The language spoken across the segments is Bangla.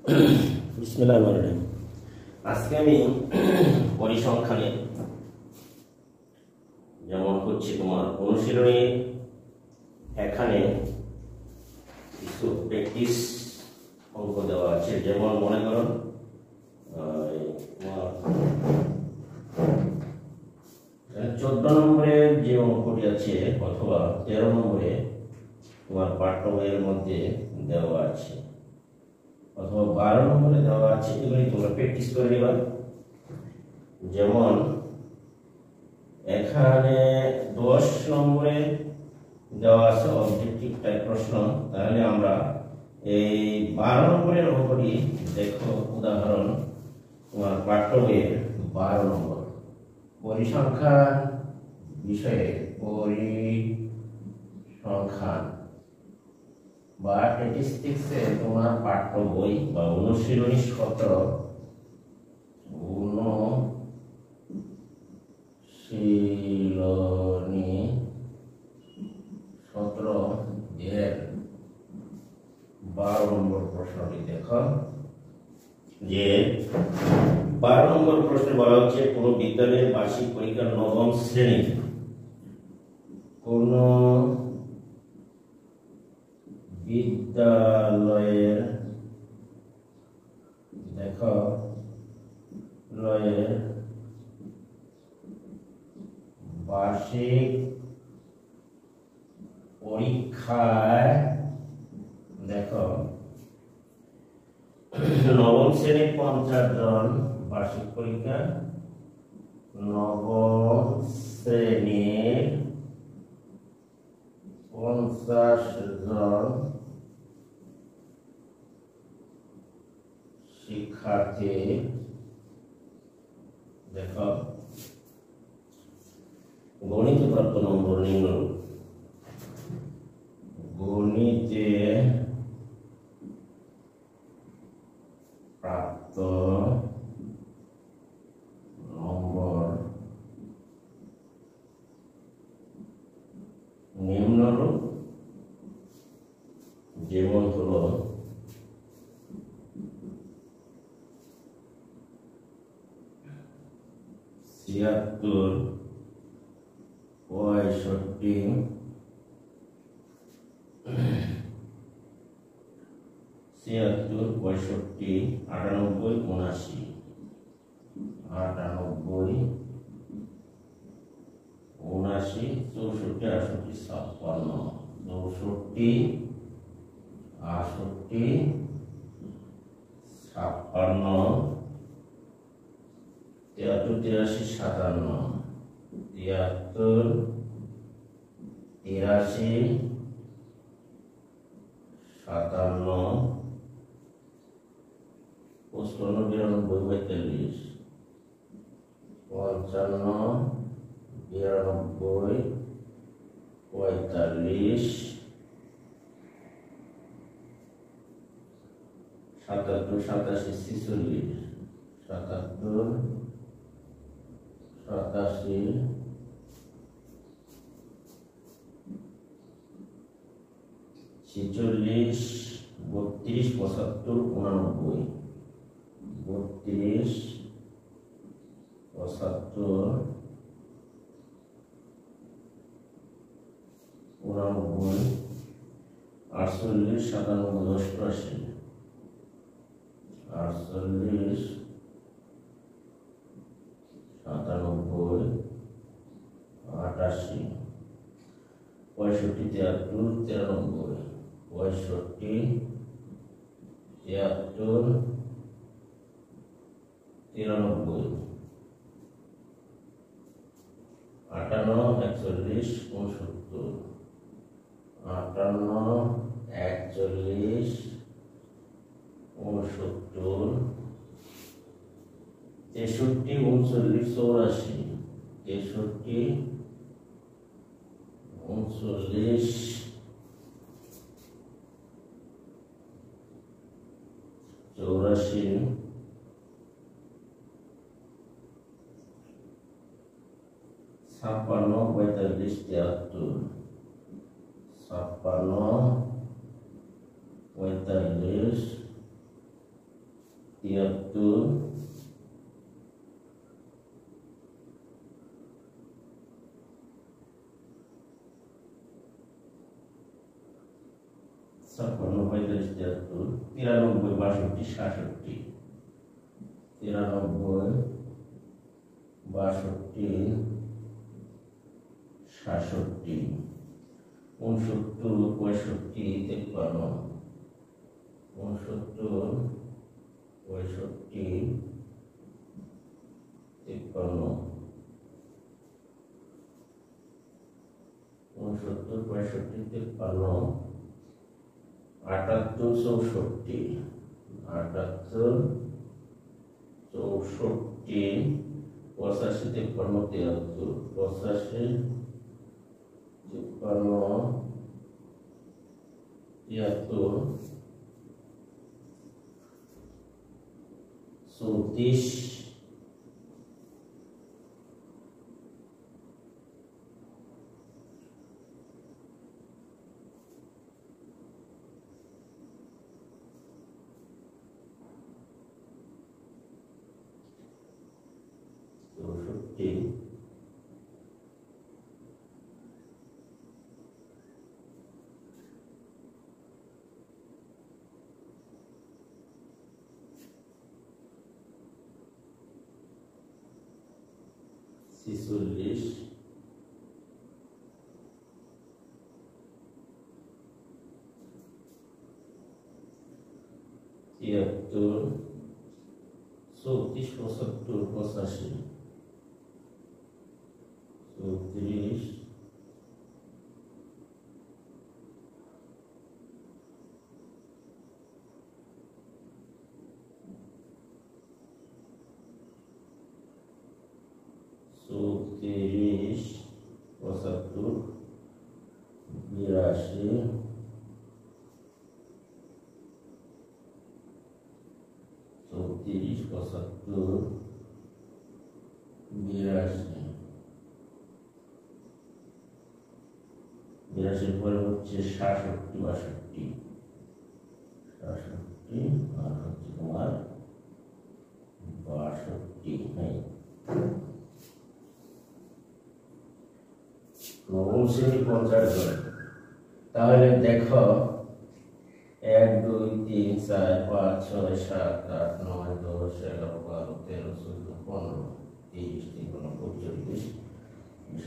বিসমিল্লাহিররহমানিররহিম। আজকে আমি পরিসংখ্যানে যেমন হচ্ছে তোমার অনুশীলনী এখানে কিছু প্র্যাকটিস অঙ্ক দেওয়া আছে। যেমন মনে করো তোমার 14 নম্বরে যে অঙ্কটি আছে অথবা 13 নম্বরে তোমার পাঠ্য বইয়ের মধ্যে দেওয়া আছে অথবা 12 নম্বরে দেওয়া আছে, এগুলি তোমরা প্র্যাকটিস করে নিবা। যেমন এখানে 10 নম্বরে দেওয়া আছে অবজেক্টিভ টাইপ প্রশ্ন, তাহলে আমরা এই 12 নম্বরের অঙ্কটি দেখো। উদাহরণ তোমার পাঠ্য বইয়ের 12 নম্বর পরিসংখ্যান বিষয়ে পরিসংখ্যান বা স্ট্যাটিস্টিক্সে তোমার পাঠ্য বই বা অনুশীলনী 17 এর 12 নম্বর প্রশ্নটি দেখো। যে 12 নম্বর প্রশ্নে বলা হচ্ছে কোন বিদ্যালয়ের বার্ষিক পরীক্ষার 9ম শ্রেণীর কোন বিদ্যালয়ের দেখো লয়ের বার্ষিক পরীক্ষায় দেখো 9ম শ্রেণীর 50 জন বার্ষিক পরীক্ষা 9ম শ্রেণীর 50 জন শিক্ষার্থী দেখো গণিতে প্রাপ্ত নম্বর নিম্নরূপ। গণিতে প্রাপ্ত নম্বর নিম্নরূপ। যেমন হলো 76, 65, 96, 65, 98, 79, 98, 79, 64, 68, 56, 64, 68, 73, 83, 57, 73, 57, 55, 92, 43, 45, 77, 87, 46, 77, 86, 46, 32, 75, 32, 75, 89, 48, 97, 88, 97, 88, 65, 73, 93, 65, 73, 93, 58, 41, 59, 41, 69, 63, 39, 84, 63, 39, 84, 56, 45, 73, 56, 45, 73 56 45 73 92 62 63 63 62 63 82 পরে হচ্ছে 66 62 আর হচ্ছে তোমার 62 নাই নবম শ্রেণী 50 জন। তাহলে দেখো 1 2 3 4 5 6 7 8 9 10 11 12 13 14 15 30 31 32 33 44 45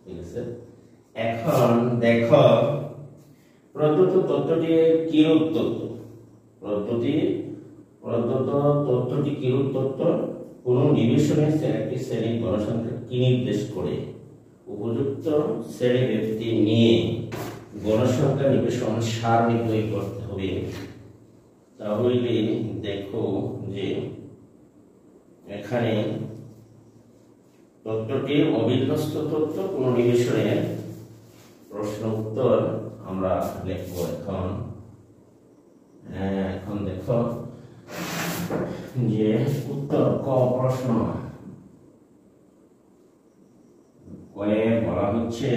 ঠিক আছে। এখন দেখো প্রদত্ত তথ্যটি কিরূপ তথ্য। প্রদত্ত তথ্যটি কিরূপ তথ্য? কোন নিবেশনে একটি শ্রেণীর গণসংখ্যা কি নির্দেশ করে? উপযুক্ত শ্রেণী ব্যক্তি নিয়ে গণসংখ্যা নিবেশন সার নির্ণয় করতে হবে। তাহলে দেখো যে এখানে তথ্যটি অবিন্যস্ত তথ্য কোন নিবেশনের প্রশ্ন উত্তর আমরা লিখব। এখন দেখো যে উত্তর ক প্রশ্ন কয়ে বলা হচ্ছে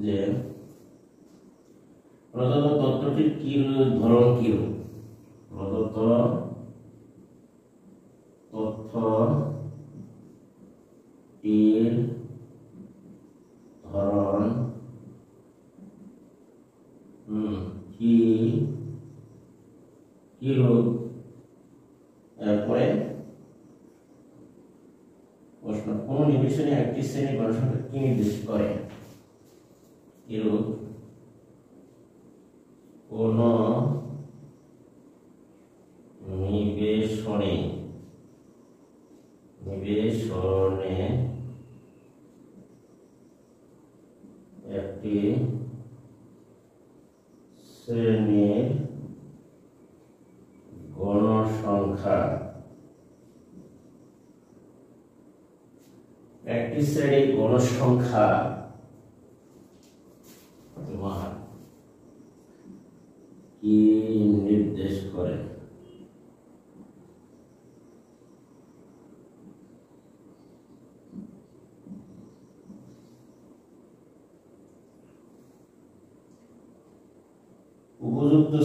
যে প্রদত্ত তথ্যটির কি ধরন কিরূপ। প্রদত্ত তথ্য এর ধরন কি কিরূপ। এরপরে প্রশ্ন কোন নিবেশনে একটি শ্রেণী গণসংখ্যা কি নির্দেশ করে? কিরূপ কোন নিবেশনে একটি শ্রেণীর গণসংখ্যা তোমার কি নির্দেশ করে?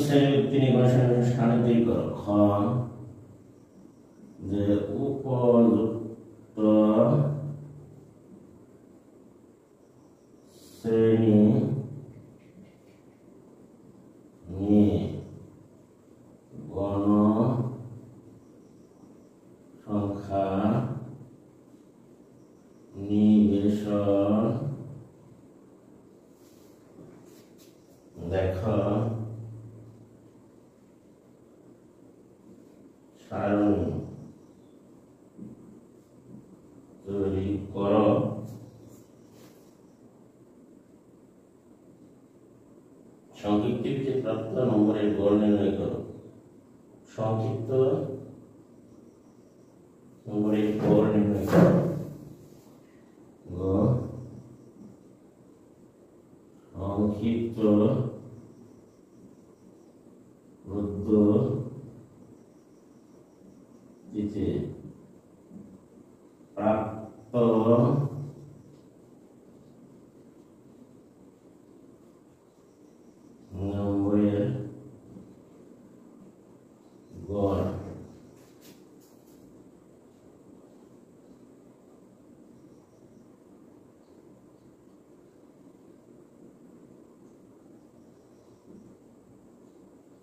শ্রেণীবৃত্তি নির্বাচনের স্থানে তৈরি করো। খ যে উপযুক্ত শ্রেণী নিয়ে গণসংখ্যা নিবেশন দেখো সারণী তৈরি করো। সংক্ষিপ্ত প্রাপ্ত নম্বরের গড় নির্ণয় করো। সংক্ষিপ্ত নম্বরের গড় নির্ণয় করো। সংক্ষিপ্ত পদ্ধতিতে প্রাপ্ত নম্বরের গড়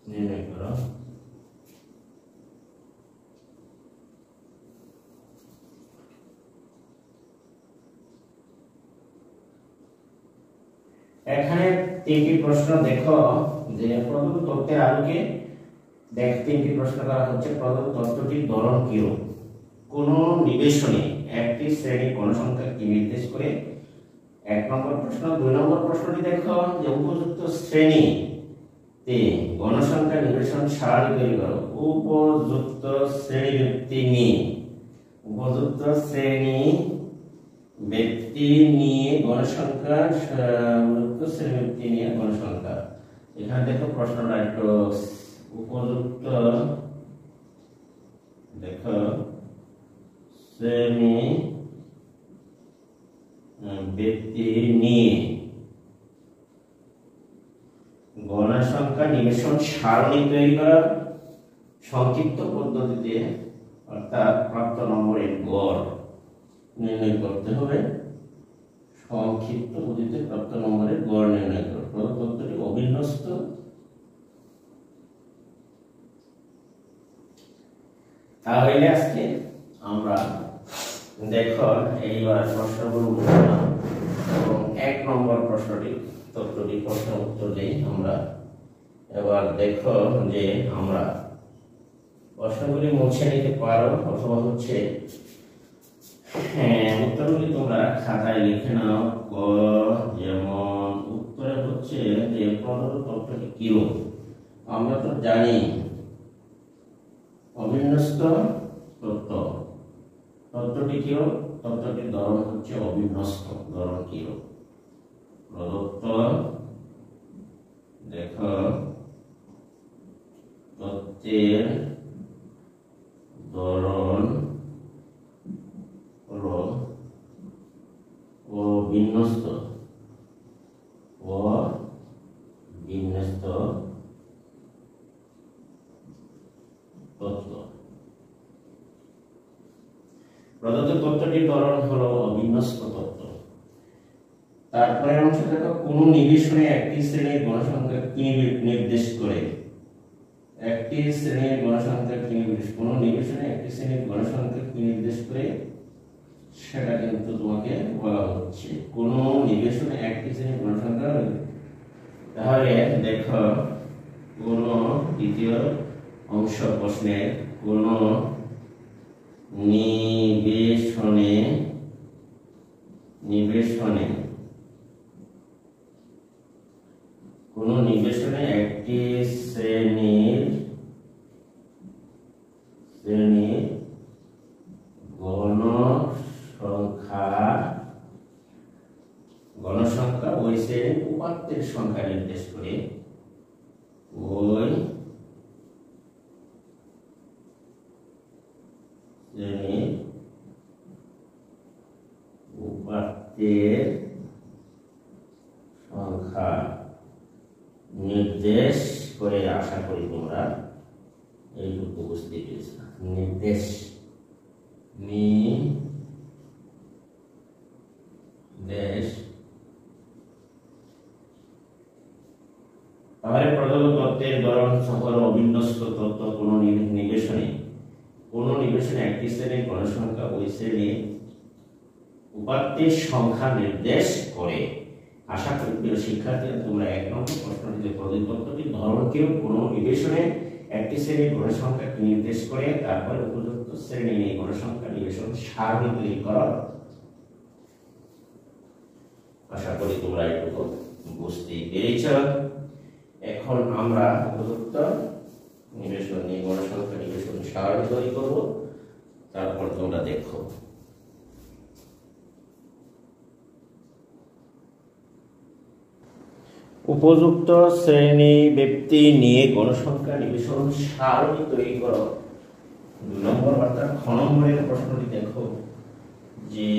নির্ণয় করো। এখানে তিনটি প্রশ্ন দেখো যে প্রদত্ত তথ্যের আলোকে তিনটি প্রশ্ন করা হচ্ছে। প্রদত্ত তথ্যটির ধরন কিরূপ? কোন নিবেশনে একটি শ্রেণী গণসংখ্যাকে নির্দেশ করে? 1 নম্বর প্রশ্ন। 2 নম্বর প্রশ্নটি দেখো যে উপযুক্ত শ্রেণীতে গণসংখ্যা নিবেশন সারণী তৈরি করো। উপযুক্ত শ্রেণীবৃত্তি নিয়ে উপযুক্ত শ্রেণী ব্যক্তি নিয়ে গণসংখ্যা শ্রেণীবৃত্তি নিয়ে গণসংখ্যা। এখানে দেখো প্রশ্নটা একটু উপযুক্ত দেখো শ্রেণী ব্যক্তি নিয়ে গণসংখ্যা নিবেশন সারণী তৈরি করা সংক্ষিপ্ত পদ্ধতিতে, অর্থাৎ প্রাপ্ত নম্বরের গড় নির্ণয় করতে হবে। সংক্ষিপ্ত পদ্ধতিতে প্রাপ্ত নম্বরের গড় নির্ণয় করো। প্রদত্ত তথ্যটি অবিন্যস্ত। তাহলে আজকে আমরা দেখো এইবার প্রশ্নগুলো বুঝলাম এবং 1 নম্বর প্রশ্নটি তথ্যটি প্রশ্ন উত্তর দেই আমরা। এবার দেখো যে আমরা প্রশ্নগুলি মুছে নিতে পারো অথবা হচ্ছে উত্তরগুলি তোমরা খাতায় লিখে নাও। যেমন উত্তরে হচ্ছে যে প্রদত্ত তথ্যটি কিরূপ? আমরা তো জানি অবিন্যস্ত তথ্য। তথ্যটি কিরূপ? তথ্যটির ধরন হচ্ছে অবিন্যস্ত। ধরন কিরূপ? প্রদত্ত দেখো তথ্যের ধরন হলো অবিন্যস্ত। অবিন্যস্ত তথ্য। প্রদত্ত তথ্যটির ধরন হলো অবিন্যস্ত তথ্য। তারপরে অংশ দেখো কোন নিবেশনে একটি শ্রেণীর গণসংখ্যা কি নির্দেশ করে? একটি শ্রেণীর গণসংখ্যা কি নির্দেশ? কোন নিবেশনে একটি শ্রেণীর গণসংখ্যা কি নির্দেশ করে সেটা কিন্তু তোমাকে বলা হচ্ছে। কোন নিবেশনে একটি শ্রেণীর গণসংখ্যা। তাহলে দেখো কোন দ্বিতীয় অংশ প্রশ্নের কোন নিবেশনে কোন নিবেশনে একটি শ্রেণীর গণসংখ্যা ওই শ্রেণীর উপাত্তের সংখ্যা নির্দেশ করে। ওই শ্রেণীর উপাত্তের সংখ্যা নির্দেশ করে এটুকু বুঝতে পেরেছি না। নির্দেশ দেশ তাহলে প্রদত্ত তত্ত্বের ধরন সকল অবিন্যস্ত তত্ত্ব কোন নিবেশনে একটি শ্রেণীর গণসংখ্যা ওই শ্রেণীর উপাত্তের সংখ্যা নির্দেশ করে। আশা করি প্রিয় শিক্ষার্থীরা তোমরা 1 নম্বর প্রশ্নটিতে প্রদত্ত তত্ত্বটির ধরনকেও কোন নিবেশনে একটি শ্রেণীর গণসংখ্যাকে নির্দেশ করে, তারপরে উপযুক্ত শ্রেণীর এই গণসংখ্যা নিবেশন সারণী তৈরি করো। আশা করি তোমরা এটুকু বুঝতে পেরেছ। এখন আমরা উপযুক্ত নিবেশন নিয়ে গণসংখ্যা নিবেশন সারণী তৈরি করব, তারপর তোমরা দেখো। উপযুক্ত শ্রেণী ব্যক্তি নিয়ে গণসংখ্যা নিবেশন সারণী তৈরি করো। 2 নম্বর অর্থাৎ খ নম্বরের প্রশ্নটি দেখো যে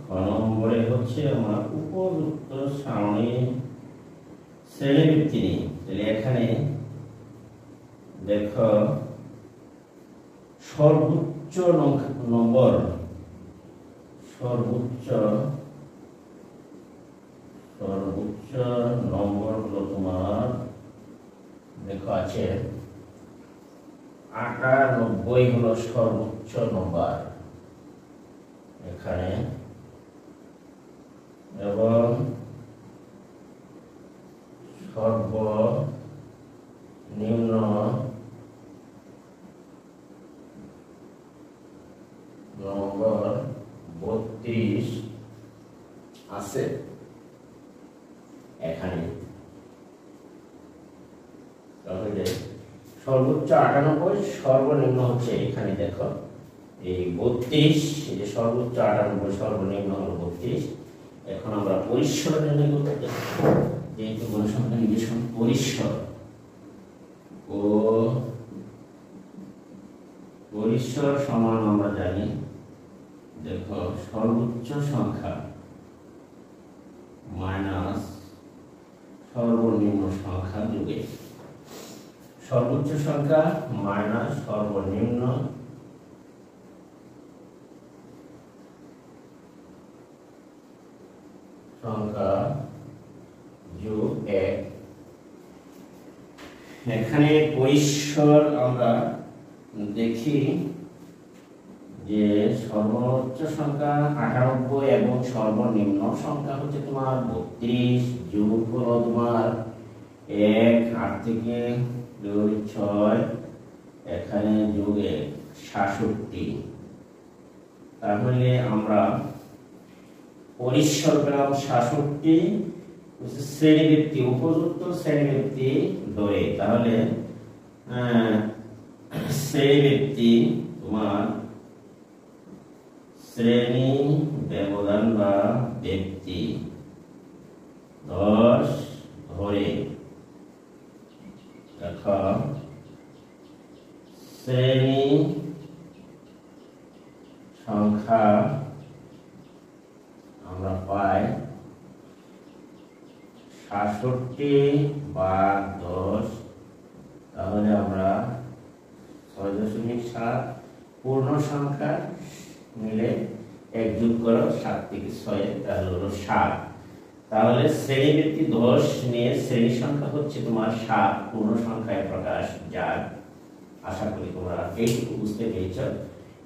খ নম্বরে হচ্ছে আমরা উপযুক্ত সারণী শ্রেণী ব্যক্তি নিয়ে। তাহলে এখানে দেখো সর্বোচ্চ নম্বর হলো তোমার দেখো আছে 98 হলো সর্বোচ্চ নম্বর এখানে, এবং সর্বনিম্ন নম্বর 32 আছে এখানে। তাহলে সর্বোচ্চ 98, সর্বনিম্ন হচ্ছে এখানে দেখো এই 32, এই যে সর্বোচ্চ 98, সর্বনিম্ন হলো 32। এখন আমরা পরিসর নির্ণয় করতে যেহেতু গণসংখ্যা নিবেশন পরিসর সমান আমরা জানি দেখো সর্বোচ্চ সংখ্যা মাইনাস সর্বনিম্ন সংখ্যা যোগে সর্বোচ্চ সংখ্যা মাইনাস সর্বনিম্ন সংখ্যা যোগ 1। এখানে পরিসর আমরা দেখি যে সর্বোচ্চ সংখ্যা 98 এবং সর্বনিম্ন সংখ্যা হচ্ছে তোমার 32, যোগ হলো তোমার 1, 8 থেকে 2 6, এখানে যোগ 1 67। তাহলে আমরা পরিসর পেলাম 67, শ্রেণীবৃত্তি উপযুক্ত শ্রেণীবৃত্তি ধরে। তাহলে শ্রেণীবৃত্তি তোমার শ্রেণী ব্যবধান বা ব্যক্তি 10 ধরে দেখো শ্রেণী সংখ্যা আমরা পাই 67 ভাগ 10। তাহলে আমরা 6.7 পূর্ণ সংখ্যা মিলে 1 যোগ করো 7 থেকে 6, তাহলে হলো 7। তাহলে শ্রেণীবৃত্তি 10 নিয়ে শ্রেণী সংখ্যা হচ্ছে তোমার 7 পূর্ণ সংখ্যায় প্রকাশ যায়। আশা করি তোমরা এইটুকু বুঝতে পেরেছ।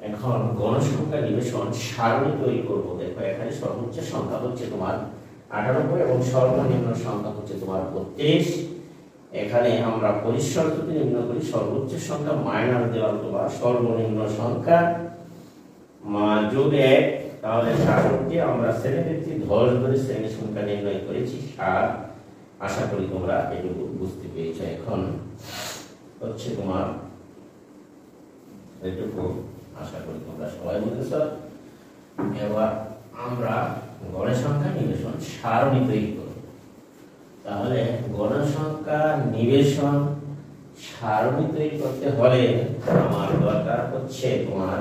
এখন গণসংখ্যা নিবেশন সারণী তৈরি করব। দেখো এখানে সর্বোচ্চ সংখ্যা হচ্ছে তোমার 98 এবং সর্বনিম্ন সংখ্যা হচ্ছে তোমার 32। এখানে আমরা পরিসর যদি নির্ণয় করি সর্বোচ্চ সংখ্যা মাইনাস দেওয়া তোমার সর্বনিম্ন সংখ্যা যোগ 1, তাহলে 67। আমরা শ্রেণীবৃত্তি 10 ধরে শ্রেণী সংখ্যা নির্ণয় করেছি 7। আশা করি তোমরা এটুকু বুঝতে পেরেছ। এখন হচ্ছে তোমার এটুকু আশা করি তোমরা সবাই বুঝেছ। এবার আমরা গণসংখ্যা নিবেশন সারণী তৈরি করব। তাহলে গণসংখ্যা নিবেশন সারণী তৈরি করতে হলে আমার দরকার হচ্ছে তোমার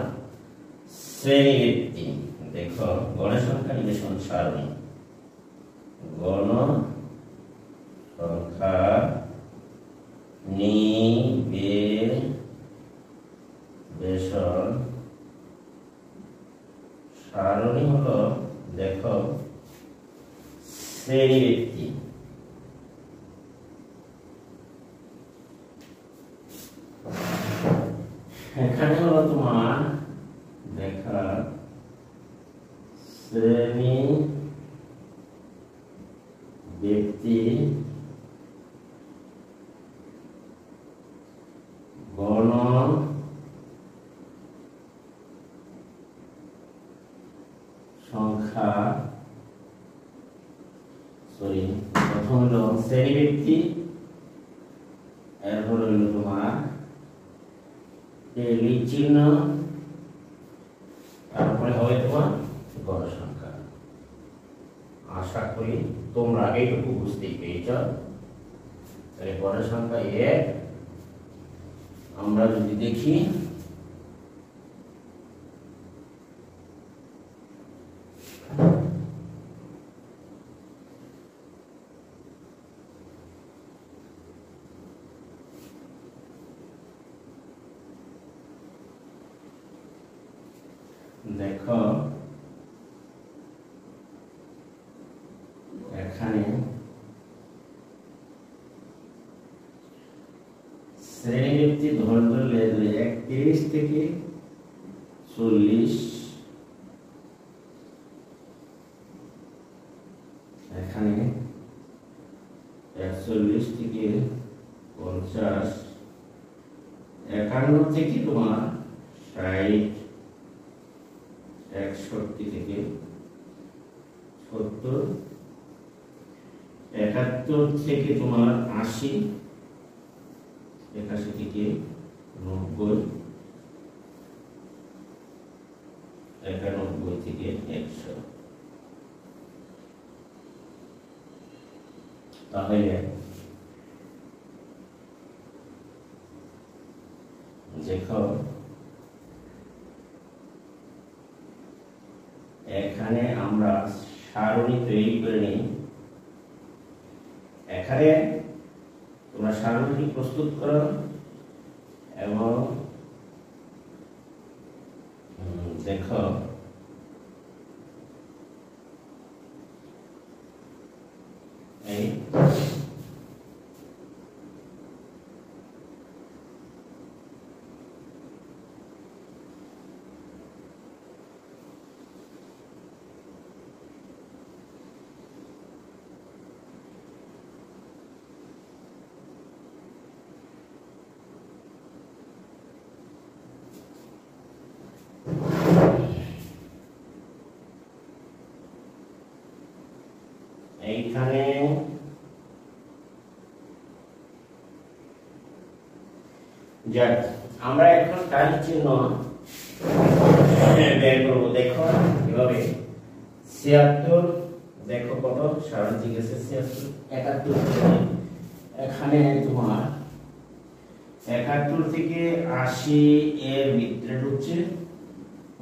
শ্রেণীবৃত্তি। দেখো গণসংখ্যা নিবেশন সারণী গণসংখ্যা নিবেশন বেসর সারণী হলো দেখো শ্রেণী ব্যক্তি, এখানে হলো তোমার দেখা শ্রেণী ব্যক্তি গণ সংখ্যা প্রথম হলো শ্রেণী ব্যক্তি, এরপর হলো তোমার টেলি চিহ্ন, তারপরে হবে তোমার গণসংখ্যা। আশা করি তোমরা এইটুকু বুঝতেই পেরেছ। তাহলে গণসংখ্যা এক আমরা যদি দেখি দেখো এখানে শ্রেণী ব্যক্তি ধরলে 31 থেকে 40, এখানে 41 থেকে 50, 51 থেকে তোমার 60, 61 থেকে 70, 71 থেকে তোমার 80, 81 থেকে 90, 91 থেকে 100। তাহলে দেখো এখানে আমরা সারণী তৈরি করে নিই। এখানে তোমরা সারণীটি প্রস্তুত করো এবং দেখো এই এইখানে যাক আমরা এখন তারিখ চিহ্ন বের করব। দেখো এভাবে 76 দেখো কত সারণী ঠিক আছে 76, 71 এখানে তোমার 71 থেকে 80 এর ভিতরে ঢুকছে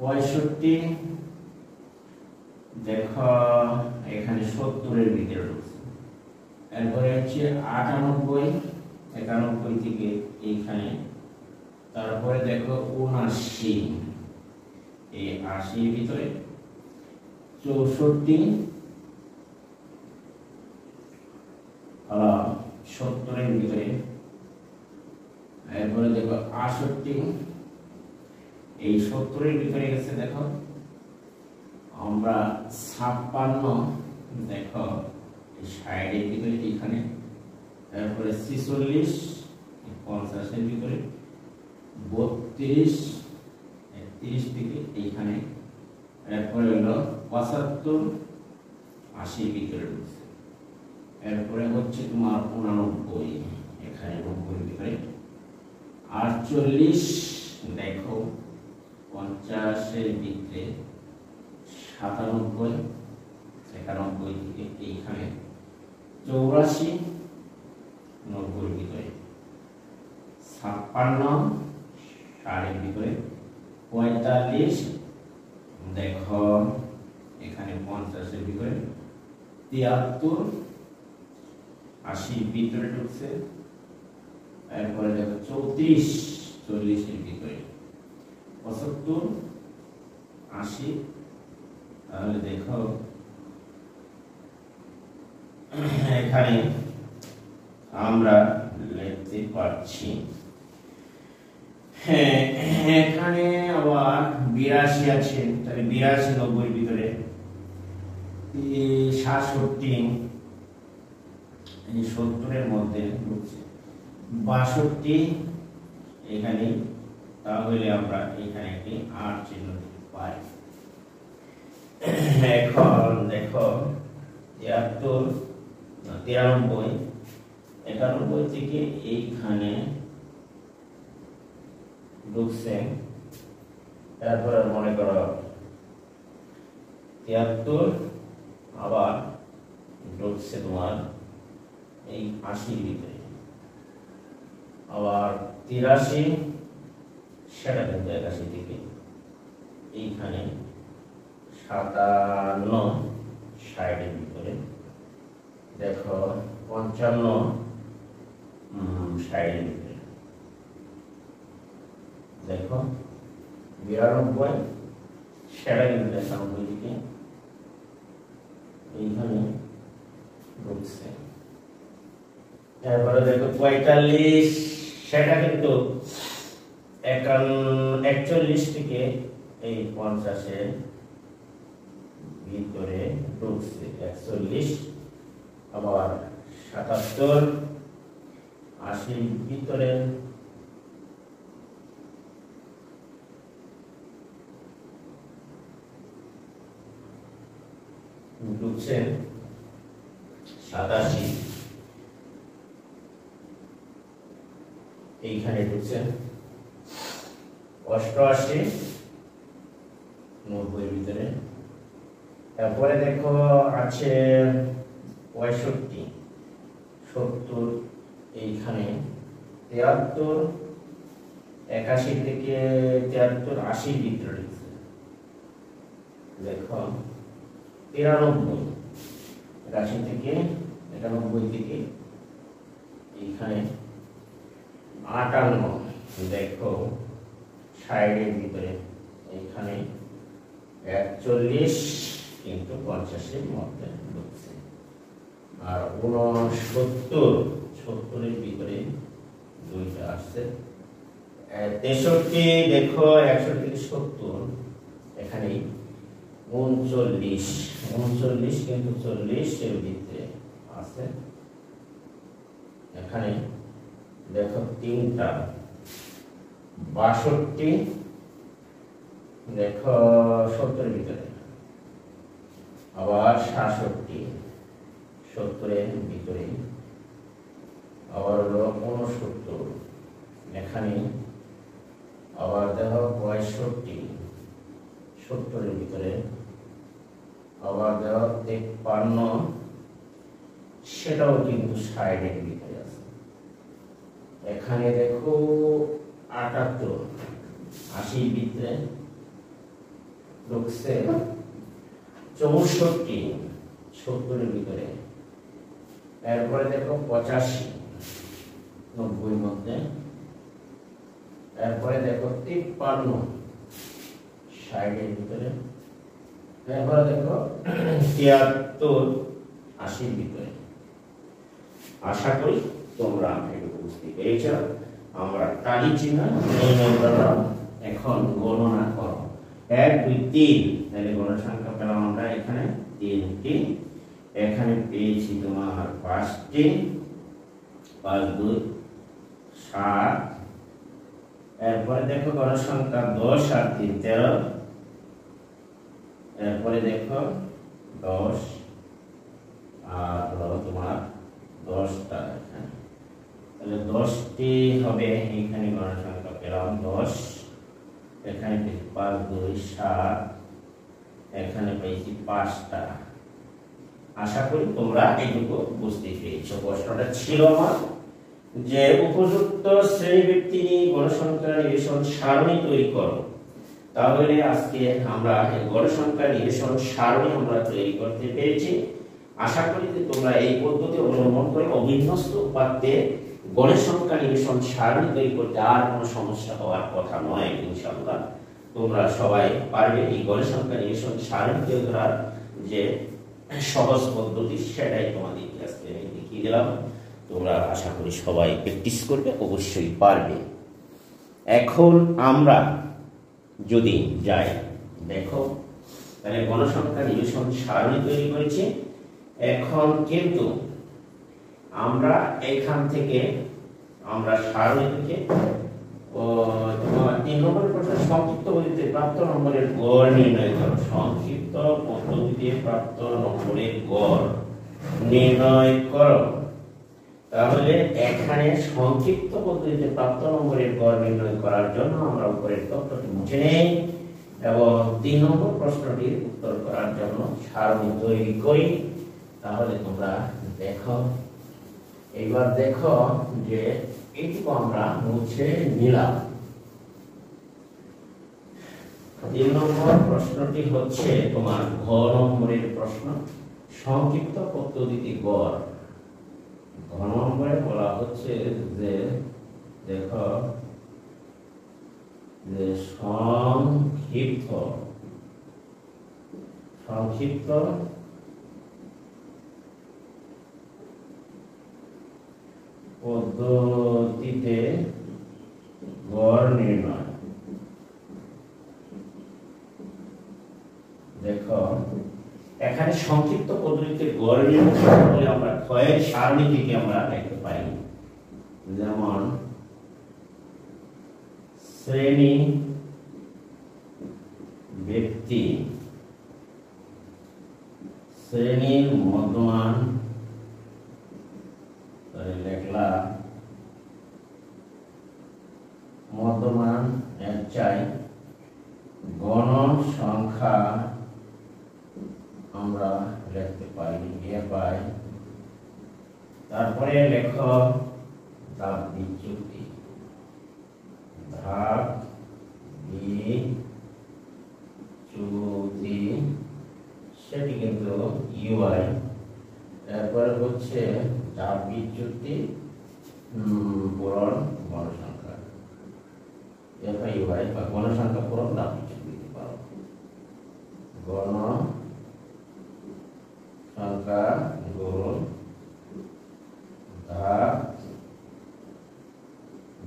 65, দেখো এখানে 70 এর ভিতরে ঢুকছে, এরপরে হচ্ছে 98, 91 থেকে এইখানে, তারপরে দেখো 79 এই 80 এর ভিতরে, 64 70 এর ভিতরে, এরপরে দেখো 68 এই 70 এর ভিতরে গেছে। দেখো আমরা 56 দেখো এই 60 এর ভিতরে এখানে, তারপরে 46 50 এর ভিতরে, 32 31 থেকে এইখানে, এরপরে হলো 75 80 এর ভিতরে ঢুকছে, এরপরে হচ্ছে তোমার 89 এখানে 90 এর ভিতরে, 48 দেখো 50 এর ভিতরে, 97 91 থেকে এইখানে, 84 90 এর ভিতরে, 56 60 এর ভিতরে, 45 দেখো এখানে 50 এর ভিতরে, 73 80 এর ভিতরে ঢুকছে, এরপরে দেখো 34 40 এর ভিতরে, 75, 80, তাহলে দেখো এখানে আমরা লিখতে পারছি এখানে আবার 82 আছে, তাহলে 82 90 ভিতরে 67 এই 70 এর মধ্যে 62 এখানে, তাহলে আমরা এখানে একটি 8 চিহ্ন দিতে পারি। এখন দেখো 73 93 91 থেকে এইখানে ঢুকছে, তারপরে মনে করো 73 আবার ঢুকছে তোমার এই 80 ভিতরে, আবার 83 সেটা কিন্তু 81 থেকে এইখানে 57 60 এর ভিতরে, দেখো 55 60 এর ভিতরে, দেখো 92 সেটা কিন্তু 90 থেকে এইখানে ঢুকছে, তারপরে দেখো 45 সেটা কিন্তু 41 থেকে এই 50 এর ভিতরে ঢুকছে, 41 আবার 77 80 ভিতরে, ঢুকছে 87 এইখানে ঢুকছে 88 90 এর ভিতরে, তারপরে দেখো আছে 65 70 এইখানে 73 81 থেকে 73 80 এর ভিতরে, দেখো 93 80 থেকে 91 থেকে এইখানে 58 দেখো 60 এর ভিতরে, এইখানে 41 কিন্তু 50 এর মধ্যে ঢুকছে, আর 69 এর ভিতরে দুইটা আসছে, 63 দেখো 61 থেকে 70 এখানে 39 কিন্তু 40 এর ভিতরে আছে, এখানে দেখো তিনটা 62 দেখো 70 এর ভিতরে, আবার 67 70 এর ভিতরে, আবার 69 এখানে, আবার দেখো 65 70 এর ভিতরে, আবার দেখো 53 সেটাও কিন্তু 60 এর ভিতরে আছে, এখানে দেখো 78 80 এর ভিতরে ঢুকছে, 64 70 এর ভিতরে, এরপরে দেখো 85 90 এর মধ্যে, এরপরে দেখো 53 60 এর ভিতরে, এরপরে দেখো 73 80 এর ভিতরে। আশা করি তোমরা এটুকু বুঝতে পেরেছো। আমরা টালি চিহ্ন নির্ণয় করলাম, এখন গণনা করো 1 2 3, তাহলে গণসংখ্যা পেলাম আমরা এখানে 3টি, এখানে পেয়েছি তোমার 5টি, 5 2 7, এরপরে দেখো গণসংখ্যা 10 আর 3 13, এরপরে দেখো 10 আর হলো তোমার 10টা এখানে, তাহলে 10টি হবে এখানে গণসংখ্যা পেলাম 10, এখানে পেয়েছি 5 2 7, এখানে পেয়েছি 5টা। আশা করি তোমরা এইটুকু বুঝতে পেরেছো। প্রশ্নটা ছিল আমার যে উপযুক্ত শ্রেণী ব্যক্তি নিয়ে গণসংখ্যা নিরসন সারণী তৈরি করো। তাহলে আজকে আমরা গণসংখ্যা নিরসন সারণী আমরা তৈরি করতে পেরেছি। আশা করি যে তোমরা এই পদ্ধতি অবলম্বন করে অবিন্যস্ত উপাত্তে গণসংখ্যা নিরসন সারণী তৈরি করতে আর কোনো সমস্যা হওয়ার কথা নয় ইনশাআল্লাহ। তোমরা সবাই পারবে এই গড়ের সংখ্যা নিরসন সারণীতে ধরার যে সহজ পদ্ধতি সেটাই তোমাদেরকে আজকে আমি দেখিয়ে দিলাম। তোমরা আশা করি সবাই প্র্যাকটিস করবে, অবশ্যই পারবে। এখন আমরা যদি যাই, দেখো তাহলে গণসংখ্যা নিরসন সারণী তৈরি করেছি। এখন কিন্তু আমরা এখান থেকে আমরা সারণী থেকে তোমার 3 নম্বরের প্রশ্ন সংক্ষিপ্ত পদ্ধতিতে প্রাপ্ত নম্বরের গড় নির্ণয় করো। সংক্ষিপ্ত পদ্ধতিতে প্রাপ্ত নম্বরের গড় নির্ণয় করো। তাহলে এখানে সংক্ষিপ্ত পদ্ধতিতে প্রাপ্ত নম্বরের গড় নির্ণয় করার জন্য আমরা উপরের তথ্যটি মুছে নেই এবং 3 নম্বর প্রশ্নটির উত্তর করার জন্য সারণী তৈরি করি। তাহলে তোমরা দেখো, এইবার দেখো যে এইটুকু আমরা মুছে নিলাম। 3 নম্বর প্রশ্নটি হচ্ছে তোমার ঘ নম্বরের প্রশ্ন, সংক্ষিপ্ত পদ্ধতিতে গড়। ঘ নম্বরে বলা হচ্ছে যে দেখো যে সংক্ষিপ্ত পদ্ধতিতে গড় নির্ণয়। দেখো এখানে সংক্ষিপ্ত পদ্ধতিতে গড় নির্ণয় বলে আমরা ক্ষয়ের সারণী থেকে আমরা দেখতে পাই, যেমন শ্রেণী ব্যক্তি, শ্রেণীর মধ্যমান লেখলা মধ্যমান এক চাই, গণ সংখ্যা আমরা লিখতে পারি এ পাই। তারপরে লেখ ধাপ বিচ্যুতি, ধাপ বিচ্যুতি সেটি কিন্তু ইউআই। তারপরে হচ্ছে ধাপ বিচ্যুতি পূরণ গণসংখ্যা, এফআই ইউআই বা গণসংখ্যা পূরণ ধাপ বিচ্যুতি দিতে পারো। গণ সংখ্যা গুণ ধাপ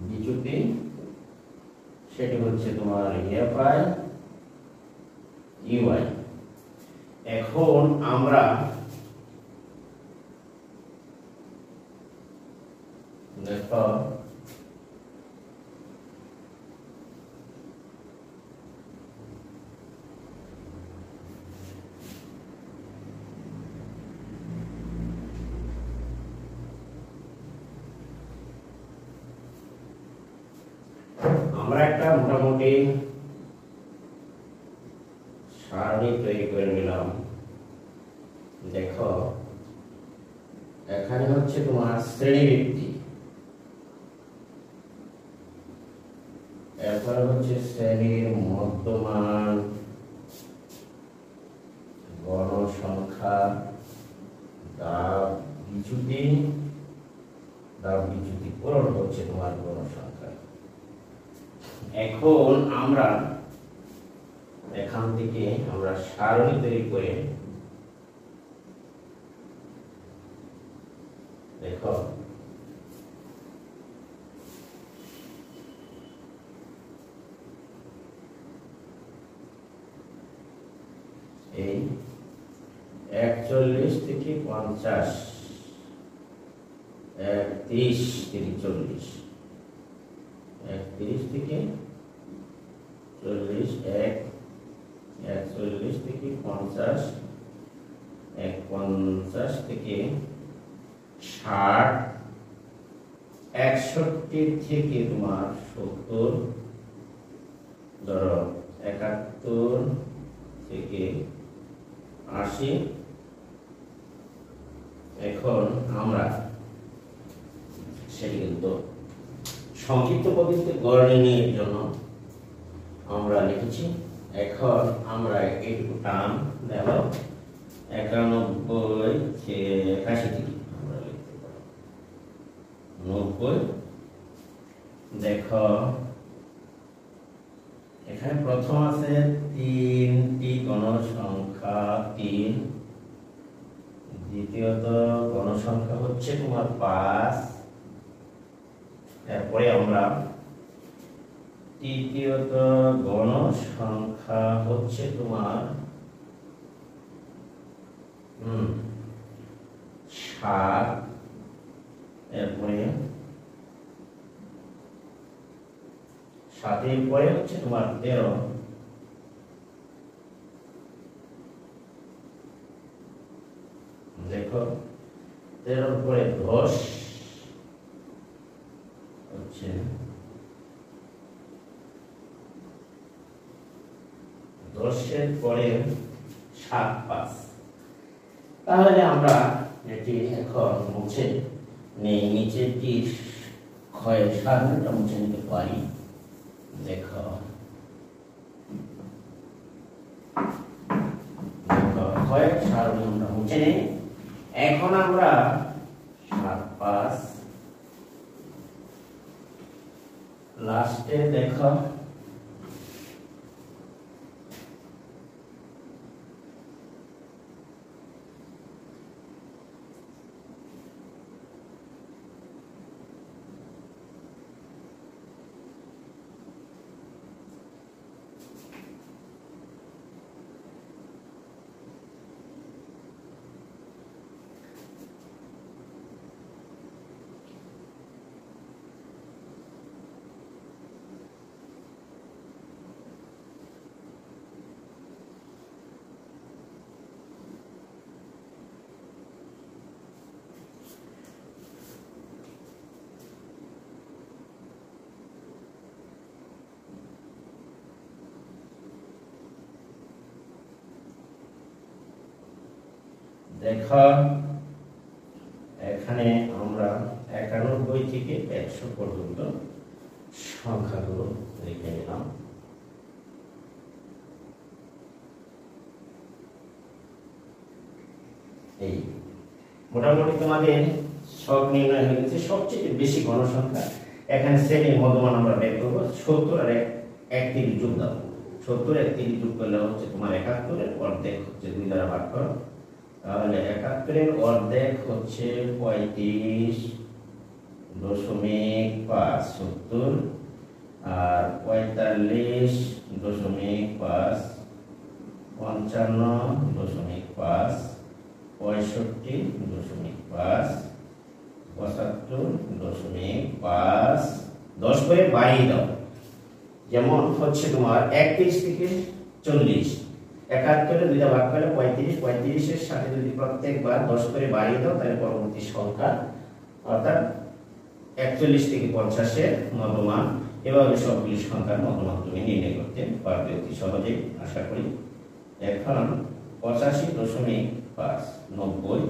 বিচ্যুতি সেটি হচ্ছে তোমার এফআই ইউআই। এখন আমরা দেখো আমরা একটা মোটামুটি সারণী তৈরি করে নিলাম। দেখো এখানে হচ্ছে তোমার শ্রেণী ব্যক্তি, এরপরে হচ্ছে শ্রেণীর মধ্যমান গণসংখ্যা ধাপ বিচ্যুতি পূরণ হচ্ছে তোমার গণসংখ্যা। এখন আমরা এখান থেকে আমরা সারণী তৈরি করে দেখো এই 41 থেকে 50, 31 থেকে 40, 31 থেকে 40, 41 থেকে 50, 50 থেকে 60, 61 থেকে তোমার 70, ধরো 71 থেকে 80। এখন আমরা সেটি কিন্তু সংক্ষিপ্ত পদ্ধতিতে গড় নির্ণয়ের জন্য আমরা লিখেছি। এখন আমরা এইটুকু টার্ম দেখো 91 থেকে 81 থেকে আমরা লিখতে পারি 90। দেখো এখানে প্রথম আছে 3টি গণসংখ্যা 3, দ্বিতীয়ত গণসংখ্যা হচ্ছে তোমার 5, এরপরে আমরা তৃতীয়ত গণসংখ্যা হচ্ছে তোমার 7, এরপরে 7-এর পরে হচ্ছে তোমার 13, দেখো 13-এর পরে 10 হচ্ছে 10-এর পরে 7, 5। তাহলে আমরা এটি এখন মুছে নেই, নিচেটি ক্ষয়ের সারণীটা মুছে নিতে পারি। দেখো ক্ষয়ের সারণী আমরা মুছে নেই। এখন আমরা 7, 5 লাস্টে দেখো দেখো এখানে আমরা 91 থেকে 100 পর্যন্ত সংখ্যাগুলো লিখে নিলাম। এই মোটামুটি তোমাদের সব নির্ণয় হয়ে গেছে। সবচেয়ে বেশি গণসংখ্যা এখানে শ্রেণীর মধ্যমান আমরা বের করবো। 70 আর 31 যোগ দাও। 70 31 যোগ করলে হচ্ছে তোমার 71-এর অর্ধেক হচ্ছে 2 দ্বারা ভাগ করো, তাহলে 71-এর অর্ধেক হচ্ছে 35.5 70, আর 45.5 55.5 65.5 75.5 10 করে বাড়িয়ে দাও। যেমন হচ্ছে তোমার 31 থেকে 40, 71-এ 2 দ্বারা ভাগ করলে 35, 35-এর সাথে যদি প্রত্যেকবার 10 করে বাড়িয়ে দাও তাহলে পরবর্তী সংখ্যা অর্থাৎ 41 থেকে 50-এর মধ্যমান। এভাবে সবগুলি সংখ্যার মধ্যমান তুমি নির্ণয় করতে পারবে অতি সহজেই আশা করি। এখন 85.5 90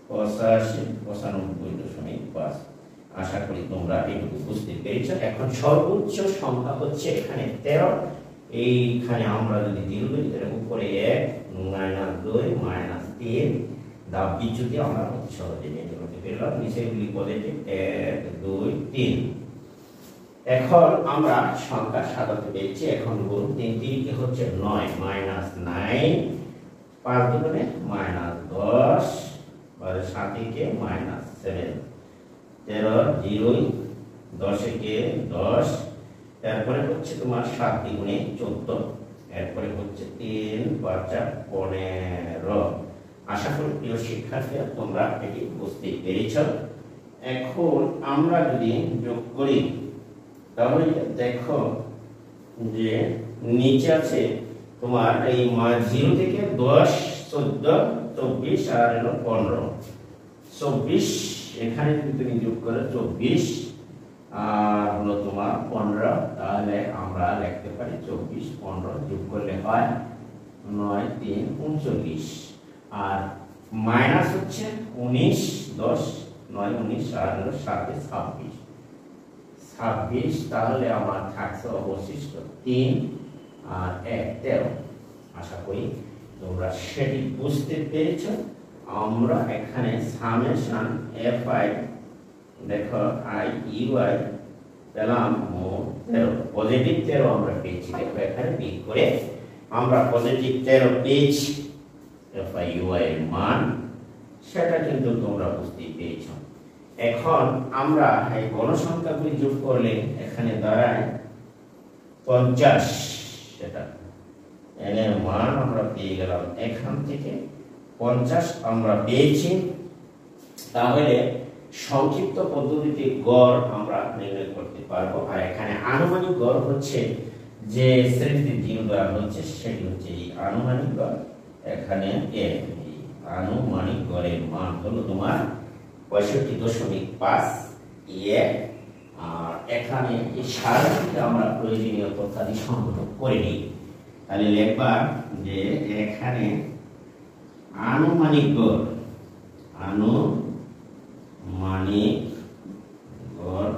85 95.5 আশা করি তোমরা এইটুকু বুঝতে পেরেছো। এখন সর্বোচ্চ সংখ্যা হচ্ছে এখানে 13। এইখানে আমরা যদি 0 দিই তাহলে উপরে 1 -2 -3 দাব বিচ্যুতি আমরা অতি সহজে নির্ণয় করতে পারলাম। নিচেগুলি পজিটিভ 1 2 3। এখন আমরা সংখ্যা সাজাতে পেরেছি। এখন গুণ 3 3 কে হচ্ছে 9 -9 5 দুগুণে -10 আর 7 কে -7 13 0 10 কে 10, তারপরে হচ্ছে তোমার 7 দ্বিগুণে 14, এরপরে হচ্ছে 3 5 15। আশা করি প্রিয় শিক্ষার্থীরা তোমরা এটি বুঝতে পেরেছো। এখন আমরা যদি যোগ করি তাহলে দেখো যে নিচে আছে তোমার এই 0 থেকে 10 14 24 আর 15 24, এখানে যদি তুমি যোগ করো 24 আর হলো তোমার 15, তাহলে আমরা লিখতে পারি 24 15 যোগ করলে হয় 9 3 39, আর মাইনাস হচ্ছে 19 10 9 19 আর 7 26 26, তাহলে আমার থাকছে অবশিষ্ট 3 আর 1 13। আশা করি তোমরা সেটি বুঝতে পেরেছো। আমরা এখানে সামেশন fi দেখো i ui পেলাম মোট 13, পজিটিভ 13 আমরা পেয়েছি। দেখো এখানে বিগ করে আমরা পজিটিভ 13 পেয়েছি। FIUI এর মান সেটা কিন্তু তোমরা বুঝতেই পেরেছ। এখন আমরা এই গণসংখ্যাগুলি যোগ করলে এখানে দাঁড়ায় 50। সেটা n এর মান আমরা পেয়ে গেলাম, এখান থেকে 50 আমরা পেয়েছি। তাহলে সংক্ষিপ্ত পদ্ধতিতে গড় আমরা নির্ণয় করতে পারবো। আর এখানে আনুমানিক গড় হচ্ছে যে শ্রেণীতে দিন দেওয়া হচ্ছে সেটি হচ্ছে এই আনুমানিক গড়। এখানে এই আনুমানিক গড়ের মান হলো তোমার 65.5 আর এখানে এই সারণীতে আমরা প্রয়োজনীয় তথ্যাদি সংগ্রহ করে নিই। তাহলে লিখবা যে এখানে আনুমানিক গড়, আনুমানিক গড়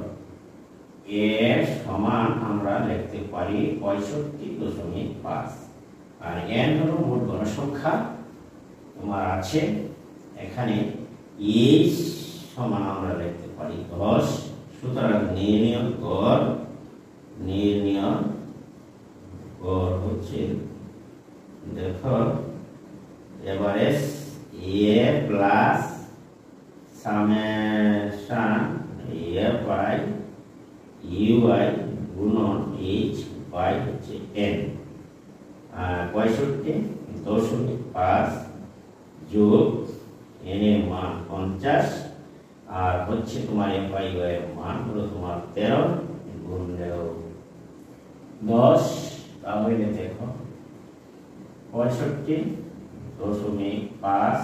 এর সমান আমরা লিখতে পারি 65.5। আর n হলো মোট গণসংখ্যা তোমার আছে। এখানে এই সমান আমরা লিখতে পারি 10। সুতরাং নির্ণয় গড় হচ্ছে, দেখো average a plus summation a by U I গুণন h বাই হচ্ছে n। 65.5 যোগ n এর মান 50 আর হচ্ছে তোমার FIUI এর মান হলো তোমার 13 গুণ 10। তাহলে দেখো 65.5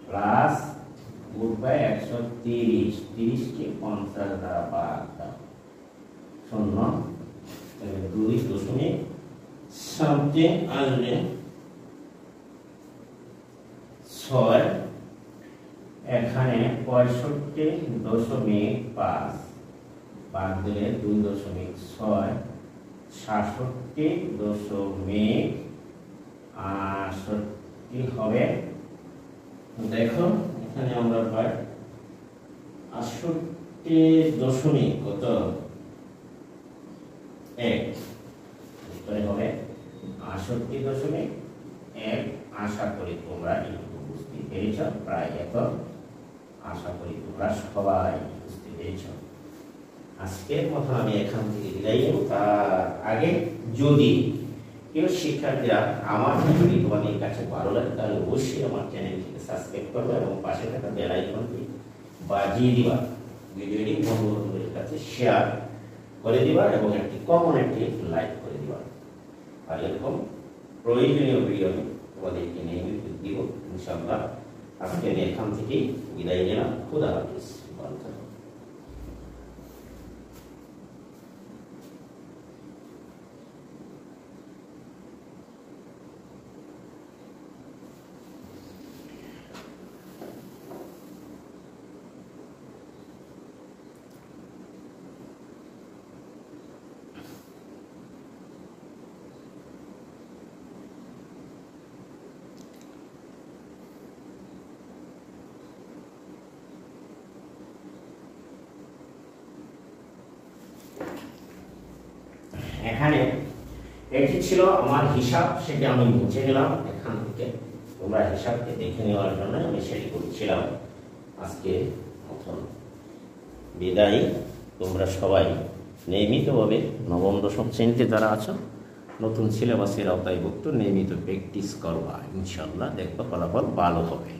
প্লাস গুণ বাই 130, 30 কে 50 দ্বারা ভাগ দাও, 0 2 দশমিক সামথিং আসবে 6। এখানে 65.5 ভাগ দিলে 2.6, 66.68 হবে। দেখো এখানে আমরা পাই 68 কত 1 হবে 68.1। আশা করি তোমরা বুঝতে পেরেছ, প্রায় এত আশা করি তোমরা সবাই বুঝতে পেরেছ। আজকের মতো আমি এখান থেকে বিদায় নেব। তার আগে যদি কেউ শিক্ষার্থীরা আমার ভিডিওটি তোমাদের কাছে ভালো লাগে তাহলে অবশ্যই আমার চ্যানেলটিকে সাবস্ক্রাইব করবে এবং পাশে থাকা বেল আইকনটি বাজিয়ে দিবা। ভিডিওটি বন্ধু-বান্ধবদের কাছে শেয়ার করে দিবা এবং একটি কমন একটি লাইক করে দিবা। আর এরকম প্রয়োজনীয় ভিডিও আমি তোমাদেরকে নিয়মিত দিব ইনশাআল্লাহ। আজকে আমি এখান থেকে বিদায় নিলাম। খোদা হাফেজ। ভালো থাকো। এখানে এটি ছিল আমার হিসাব, সেটা আমি মুছে নিলাম এখান থেকে। তোমরা হিসাবকে দেখে নেওয়ার জন্য আমি সেটি করছিলাম। আজকে মতন বিদায়। তোমরা সবাই নিয়মিতভাবে নবম দশম শ্রেণীতে যারা আছো নতুন সিলেবাসের আওতায়ভুক্ত নিয়মিত প্র্যাকটিস করবা, ইনশাআল্লাহ দেখবা ফলাফল ভালো হবে।